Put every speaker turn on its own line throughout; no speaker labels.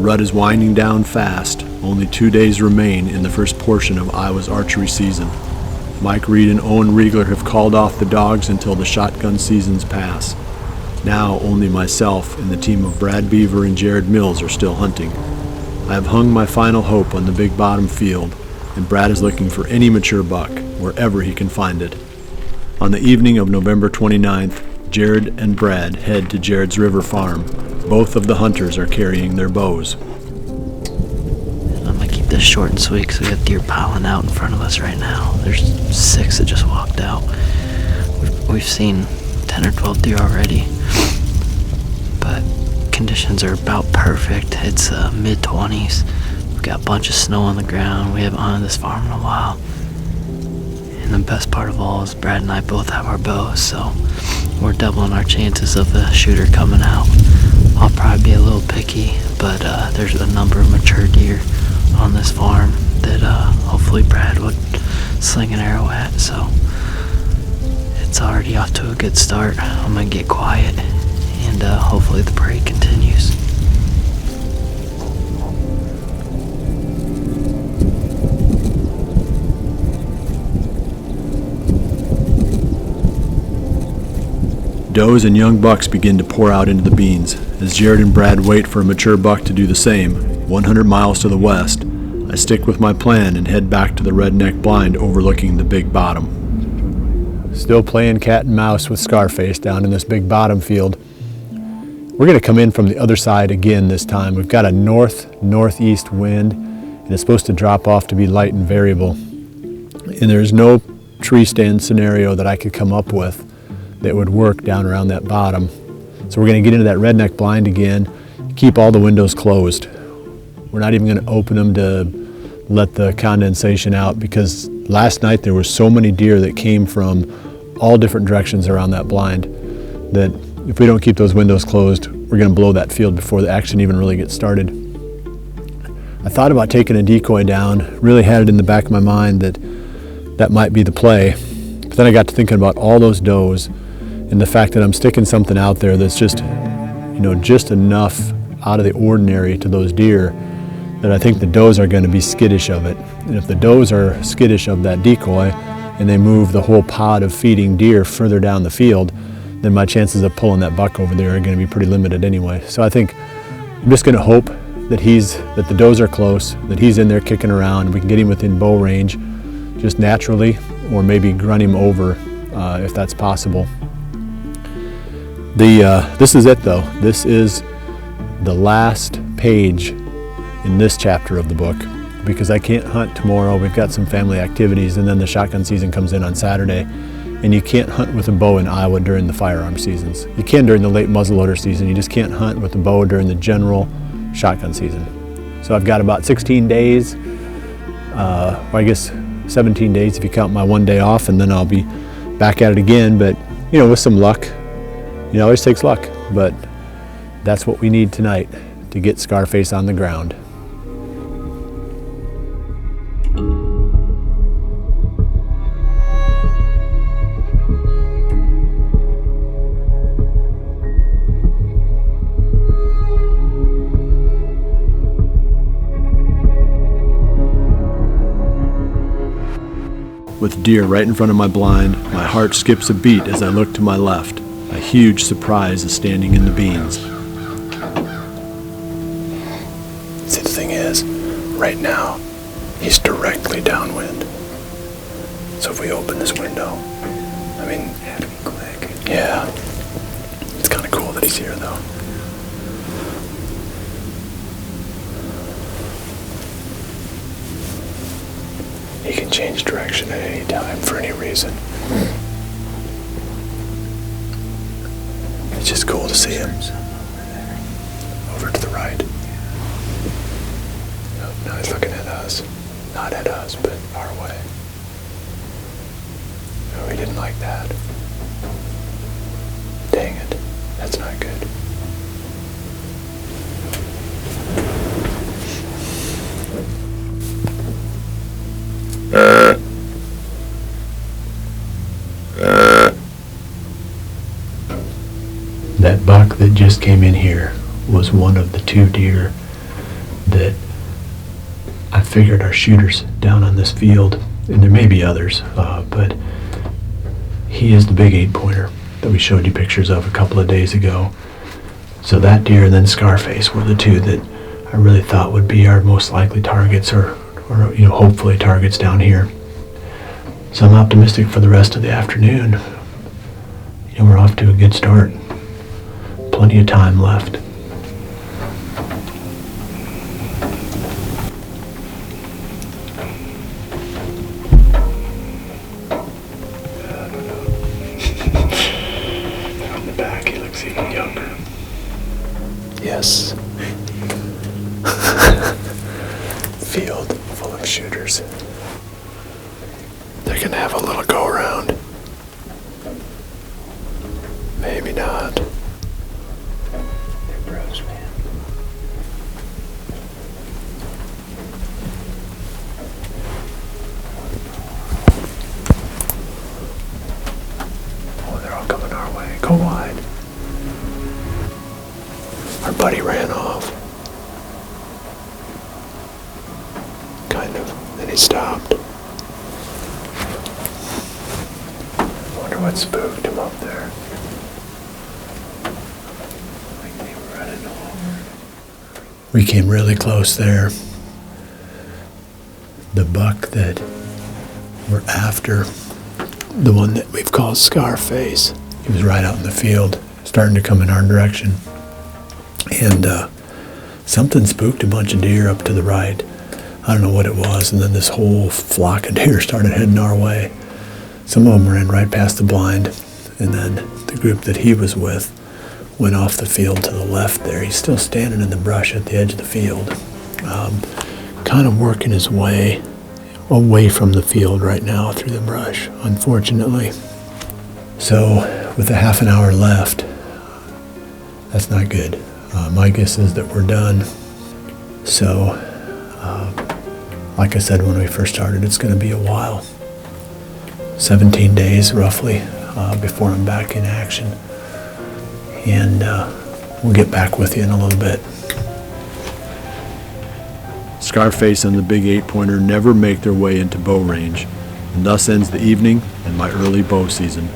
rut is winding down fast. Only 2 days remain in the first portion of Iowa's archery season. Mike Reed and Owen Riegler have called off the dogs until the shotgun seasons pass. Now only myself and the team of Brad Bever and Jared Mills are still hunting. I have hung my final hope on the Big Bottom field, and Brad is looking for any mature buck, wherever he can find it. On the evening of November 29th, Jared and Brad head to Jared's River Farm. Both of the hunters are carrying their bows.
I'm gonna keep this short and sweet because we got deer piling out in front of us right now. There's 6 that just walked out. We've seen 10 or 12 deer already, but conditions are about perfect. It's mid-20s. We've got a bunch of snow on the ground. We haven't hunted this farm in a while. And the best part of all is Brad and I both have our bows, so we're doubling our chances of a shooter coming out. I'll probably be a little picky, but there's a number of mature deer on this farm that hopefully Brad would sling an arrow at, so it's already off to a good start. I'm gonna get quiet and hopefully the parade continues.
Does and young bucks begin to pour out into the beans. As Jared and Brad wait for a mature buck to do the same, 100 miles to the west, I stick with my plan and head back to the redneck blind overlooking the Big Bottom. Still playing cat and mouse with Scarface down in this Big Bottom field. We're going to come in from the other side again this time. We've got a north-northeast wind, and it's supposed to drop off to be light and variable. And there's no tree stand scenario that I could come up with that would work down around that bottom. So we're going to get into that redneck blind again, keep all the windows closed. We're not even going to open them to let the condensation out, because last night there were so many deer that came from all different directions around that blind that if we don't keep those windows closed, we're going to blow that field before the action even really gets started. I thought about taking a decoy down, really had it in the back of my mind that that might be the play. But then I got to thinking about all those does and the fact that I'm sticking something out there that's just, just enough out of the ordinary to those deer that I think the does are going to be skittish of it. And if the does are skittish of that decoy and they move the whole pod of feeding deer further down the field, then my chances of pulling that buck over there are going to be pretty limited anyway. So I think I'm just going to hope that the does are close, that he's in there kicking around, and we can get him within bow range just naturally, or maybe grunt him over if that's possible. This is it though. This is the last page in this chapter of the book, because I can't hunt tomorrow. We've got some family activities, and then the shotgun season comes in on Saturday, and you can't hunt with a bow in Iowa during the firearm seasons. You can during the late muzzleloader season. You just can't hunt with a bow during the general shotgun season. So I've got about 16 days, or I guess 17 days if you count my 1 day off, and then I'll be back at it again. But with some luck, it always takes luck, but that's what we need tonight to get Scarface on the ground. With deer right in front of my blind, my heart skips a beat as I look to my left. A huge surprise is standing in the beans.
See, the thing is, right now, he's directly downwind. So if we open this window, it'd be quick. Yeah. It's kind of cool that he's here, though. He can change direction at any time for any reason. It's just cool to see him. Over to the right. Oh, now he's looking at us. Not at us, but our way. No, he didn't like that. Dang it. That's not good. That buck that just came in here was one of the 2 deer
figured our shooter's down on this field, and there may be others, but he is the big 8-pointer that we showed you pictures of a couple of days ago. So that deer and then Scarface were the two that I really thought would be our most likely targets, or hopefully targets down here. So I'm optimistic for the rest of the afternoon. We're off to a good start. Plenty of time left.
On the back, he looks even younger. Yes. Field full of shooters. They're gonna have a little go around. Maybe not. They're bros, man. Oh, they're all coming our way. Go wide. Our buddy ran off. Kind of. Then he stopped. I wonder what spooked him up there. Like they were running over.
We came really close there. The buck that we're after, the one that we've called Scarface, he was right out in the field, starting to come in our direction. And something spooked a bunch of deer up to the right. I don't know what it was, and then this whole flock of deer started heading our way. Some of them ran right past the blind, and then the group that he was with went off the field to the left there. He's still standing in the brush at the edge of the field, kind of working his way away from the field right now through the brush, unfortunately. So with a half an hour left, that's not good. My guess is that we're done. So, like I said when we first started, it's going to be a while. 17 days roughly before I'm back in action. And we'll get back with you in a little bit. Scarface and the big 8-pointer never make their way into bow range, and thus ends the evening and my early bow season.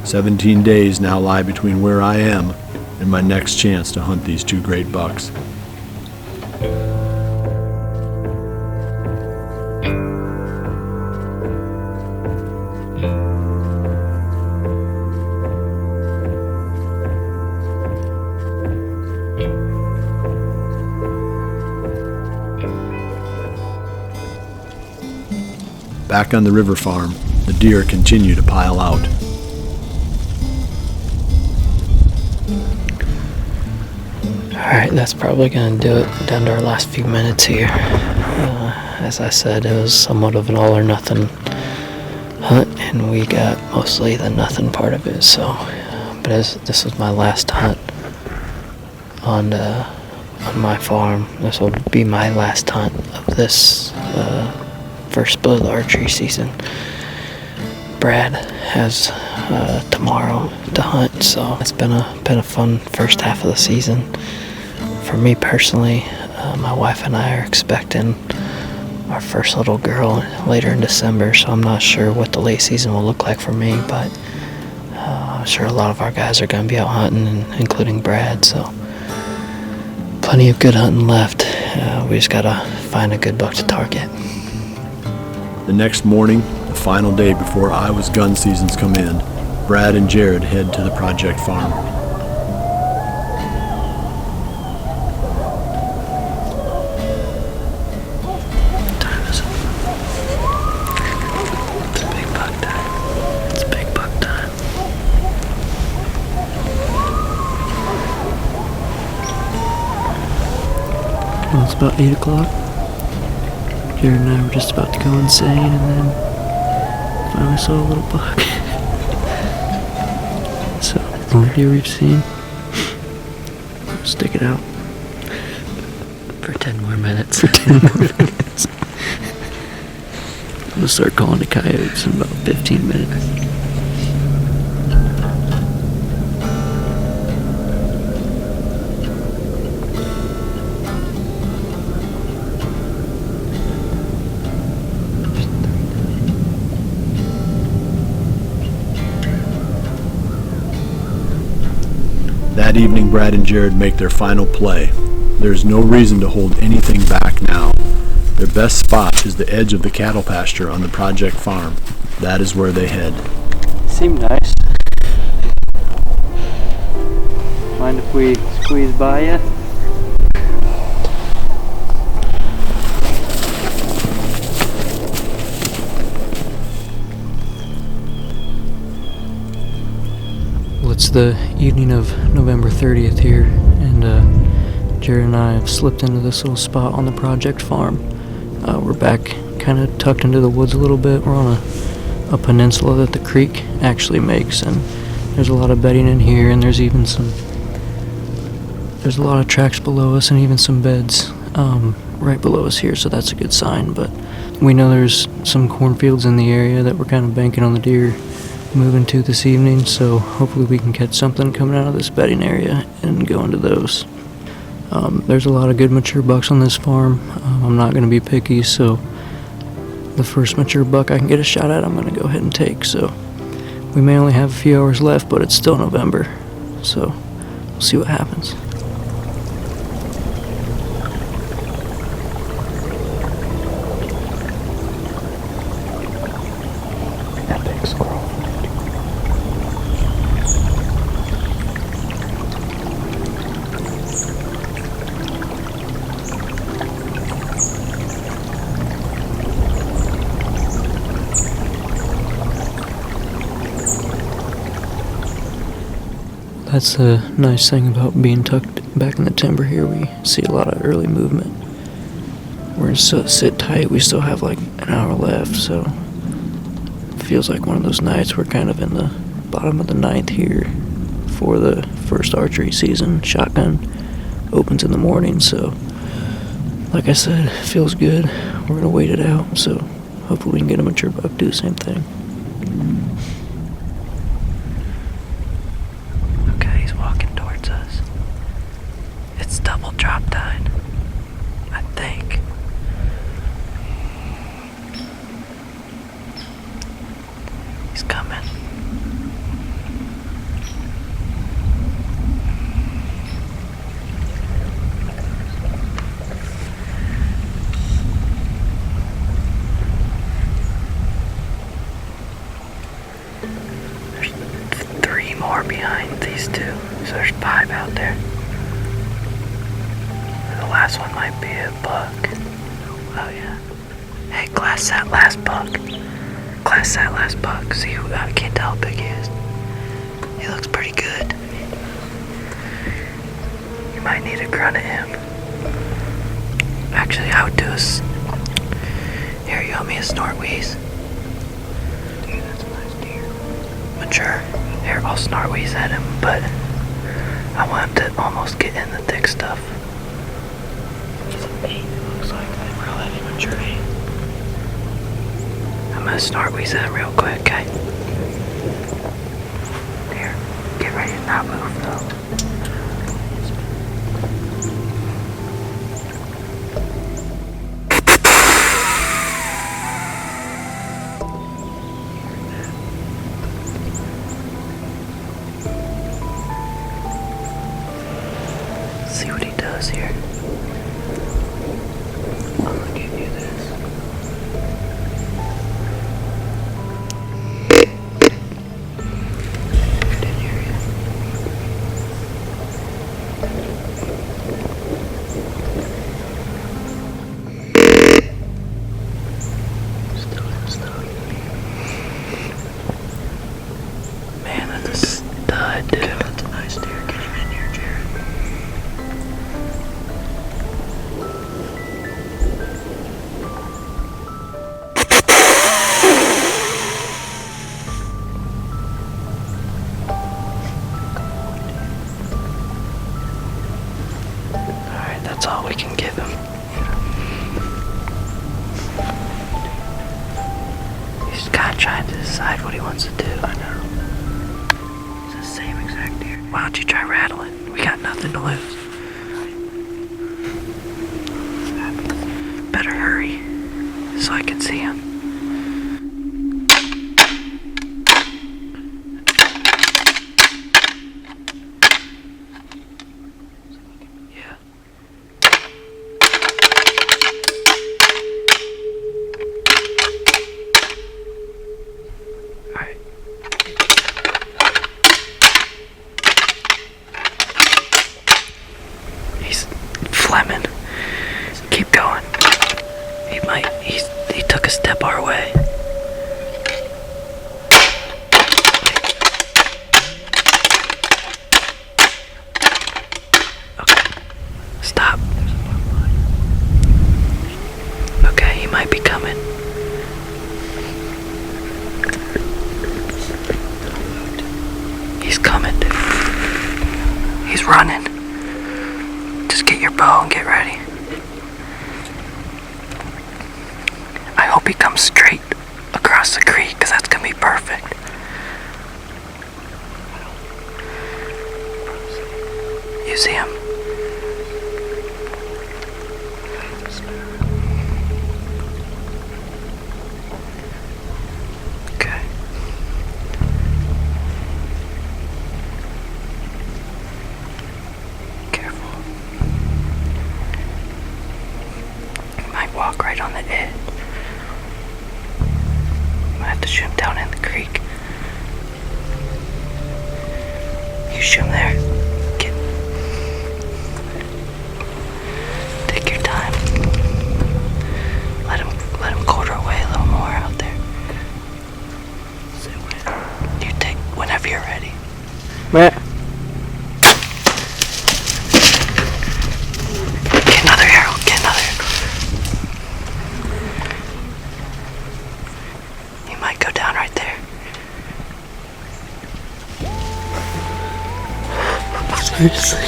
17 days now lie between where I am and my next chance to hunt these two great bucks. Back on the river farm, the deer continue to pile out.
Alright, that's probably going to do it down to our last few minutes here. As I said, it was somewhat of an all or nothing hunt, and we got mostly the nothing part of it. So, but as this was my last hunt on my farm, this will be my last hunt of this first split of the archery season. Brad has tomorrow to hunt, so it's been a fun first half of the season. For me personally, my wife and I are expecting our first little girl later in December, so I'm not sure what the late season will look like for me, but I'm sure a lot of our guys are going to be out hunting, including Brad, so plenty of good hunting left. We just got to find a good buck to target.
The next morning, the final day before Iowa's gun seasons come in, Brad and Jared head to the project farm.
What time is it? It's big buck time. It's big buck time. Well, it's about 8 o'clock. Jared and I were just about to go insane, and then finally saw a little buck. So, only deer we've seen. Stick it out for 10 more minutes. I'm gonna start calling the coyotes in about 15 minutes.
That evening, Brad and Jared make their final play. There is no reason to hold anything back now. Their best spot is the edge of the cattle pasture on the project farm. That is where they head.
Seemed nice. Mind if we squeeze by you? Well, it's the evening of November 30th here, and Jared and I have slipped into this little spot on the project farm. We're back kind of tucked into the woods a little bit. We're on a peninsula that the creek actually makes, and there's a lot of bedding in here, and there's a lot of tracks below us and even some beds right below us here, so that's a good sign. But we know there's some cornfields in the area that we're kind of banking on the deer moving to this evening, so hopefully we can catch something coming out of this bedding area and go into those. There's a lot of good mature bucks on this farm. I'm not going to be picky, so the first mature buck I can get a shot at, I'm going to go ahead and take. So we may only have a few hours left, but it's still November, so we'll see what happens.
Epic squirrel.
That's the nice thing about being tucked back in the timber here. We see a lot of early movement. We're gonna sit tight. We still have like an hour left, so it feels like one of those nights we're kind of in the bottom of the ninth here for the first archery season. Shotgun opens in the morning, so like I said, it feels good. We're gonna wait it out, so hopefully we can get a mature buck do the same thing. Drop tide, I think. He's coming. There's 3 more behind these 2, so there's 5 out there. The last one might be a buck. Oh yeah. Hey, glass that last buck. Glass that last buck. See who, I can't tell how big he is. He looks pretty good. You might need a grunt at him. Actually, I would do is, here, you want me to snort wheeze? Dude, that's a nice deer. Mature. Here, I'll snort wheeze at him, but I want him to almost get in the thick stuff. Looks like a real heavy mature 8. I'm gonna snort wheeze at him real quick, okay? Here, get ready to not move though. Let's see what he does here. I'm gonna give you this. Didn't hear you. Still. Man, that's a stud, dude. That's a nice deer. Get him in here, Jared. That's all we can give him. He's kind of trying to decide what he wants to do. I know. It's the same exact deer. Why don't you try rattling? We got nothing to lose. Better hurry so I can see him. He took a step our way. Okay. Stop. Okay, he might be coming. He's coming, dude. He's running. Just get your bow and get ready. I hope he comes straight across the creek, because that's going to be perfect. You see him? Okay. Careful. You might walk right on the edge. I have to shoot him down in the creek. You shoot him there. Take your time. Let him quarter away a little more out there. You take whenever you're ready.
Matt.
Get another arrow. Get another arrow. He might go down right there.
Seriously.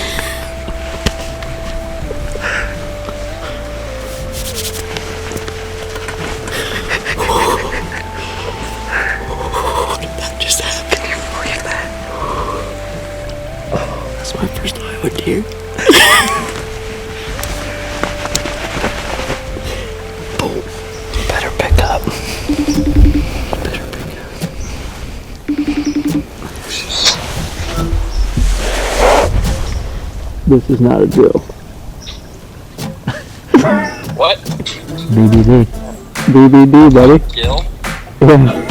What did that just happen?
Can you believe that?
That's my first Iowa deer.
Better pick up.
Better pick up. This is not a drill.
What?
BBD. BBD, buddy.
Kill?
Yeah.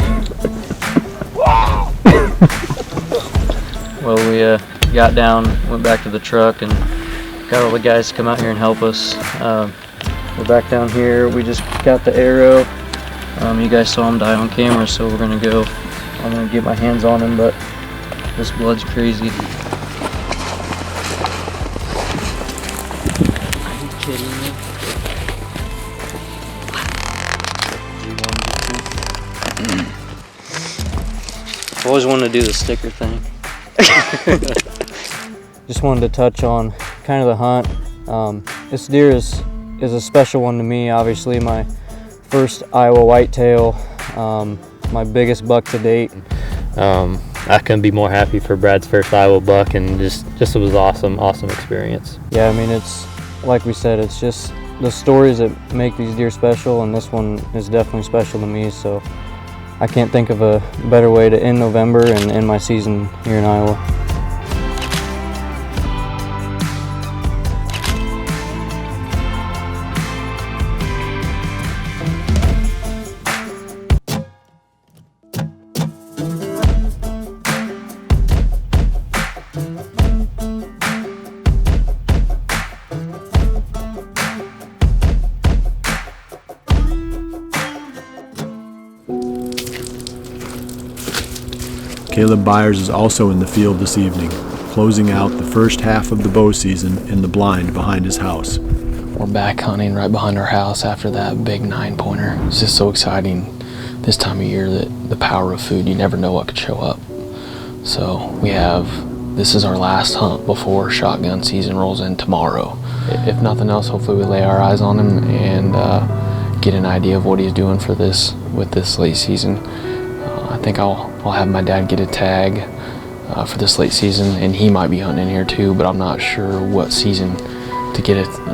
Well, we got down, went back to the truck, and got all the guys to come out here and help us. We're back down here. We just got the arrow. You guys saw him die on camera, so we're gonna go. I'm gonna get my hands on him, but this blood's crazy. Are you kidding me? I always wanted to do the sticker thing. Just wanted to touch on kind of the hunt. This deer is a special one to me. Obviously, my first Iowa whitetail, my biggest buck to date.
I couldn't be more happy for Brad's first Iowa buck, and just it was awesome experience.
Yeah, I mean, it's like we said, it's just the stories that make these deer special, and this one is definitely special to me. So I can't think of a better way to end November and end my season here in Iowa.
Caleb Byers is also in the field this evening, closing out the first half of the bow season in the blind behind his house.
We're back hunting right behind our house after that big 9-pointer. It's just so exciting this time of year, that the power of food, you never know what could show up. So this is our last hunt before shotgun season rolls in tomorrow. If nothing else, hopefully we lay our eyes on him and get an idea of what he's doing with this late season. I think I'll have my dad get a tag for this late season, and he might be hunting in here too, but I'm not sure what season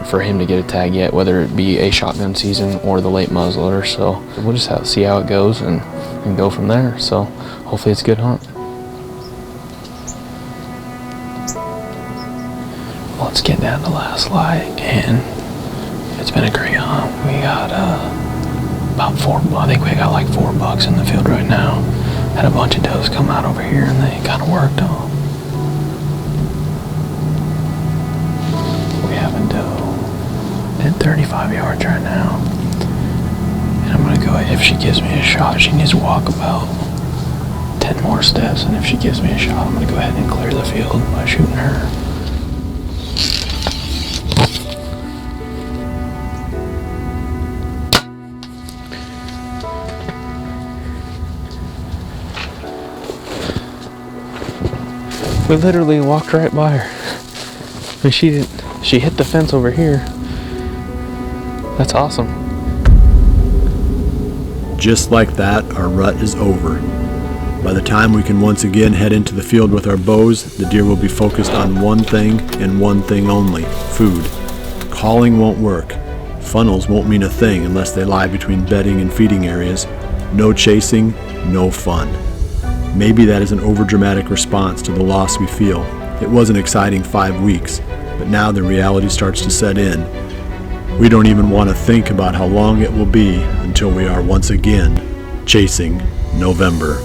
for him to get a tag yet, whether it be a shotgun season or the late muzzler. So we'll just see how it goes and go from there. So hopefully it's a good hunt. Well, it's getting down to last light, and it's been a great hunt. We got I think we got like 4 bucks in the field right now. Had a bunch of does come out over here, and they kind of worked on. We have a doe at 35 yards right now. go ahead. If she gives me a shot, she needs to walk about 10 more steps, and if she gives me a shot, I'm gonna go ahead and clear the field by shooting her. We literally walked right by her. I mean, she hit the fence over here. That's awesome.
Just like that, our rut is over. By the time we can once again head into the field with our bows, the deer will be focused on one thing and one thing only: food. Calling won't work. Funnels won't mean a thing unless they lie between bedding and feeding areas. No chasing, no fun. Maybe that is an overdramatic response to the loss we feel. It was an exciting 5 weeks, but now the reality starts to set in. We don't even want to think about how long it will be until we are once again chasing November.